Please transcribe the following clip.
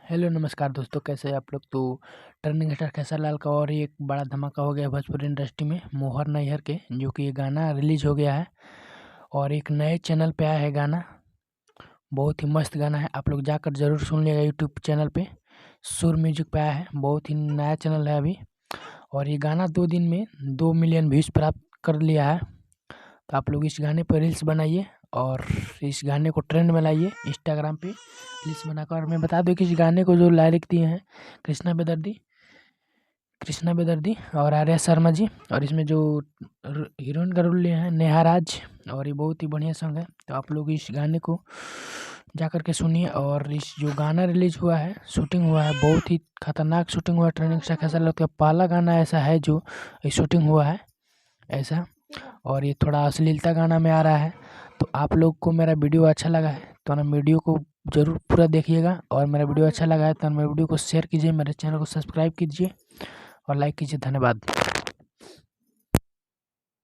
Hello नमस्कार दोस्तों, कैसे हैं आप लोग। तो टर्निंग स्टार खेसारी लाल का और एक बड़ा धमाका हो गया भोजपुरी इंडस्ट्री में मोहर नैहर के, जो कि ये गाना रिलीज हो गया है और एक नए चैनल पे आया है गाना। बहुत ही मस्त गाना है, आप लोग जाकर ज़रूर सुन लिएगा। यूट्यूब चैनल पे सुर म्यूजिक पे आया है, बहुत ही नया चैनल है अभी। और ये गाना 2 दिन में 2 मिलियन व्यूज़ प्राप्त कर लिया है। तो आप लोग इस गाने पर रील्स बनाइए और इस गाने को ट्रेंड में लाइए इंस्टाग्राम पे रील्स बनाकर। और मैं बता दूं कि इस गाने को जो लाइरिक दिए हैं कृष्णा बेदर्दी और आर्या शर्मा जी, और इसमें जो हीरोइन का रोल लिए हैं नेहा राज। और ये बहुत ही बढ़िया सॉन्ग है, तो आप लोग इस गाने को जा कर के सुनिए। और इस जो गाना रिलीज हुआ है, शूटिंग हुआ है, बहुत ही खतरनाक शूटिंग हुआ है। ट्रेनिंग स्टार खेसारी लाल का पहला गाना ऐसा है जो शूटिंग हुआ है ऐसा, और ये थोड़ा अश्लीलता गाना में आ रहा है। तो आप लोग को मेरा वीडियो अच्छा लगा है तो ना वीडियो को ज़रूर पूरा देखिएगा, और मेरा वीडियो अच्छा लगा है तो मेरे वीडियो को शेयर कीजिए, मेरे चैनल को सब्सक्राइब कीजिए और लाइक कीजिए। धन्यवाद।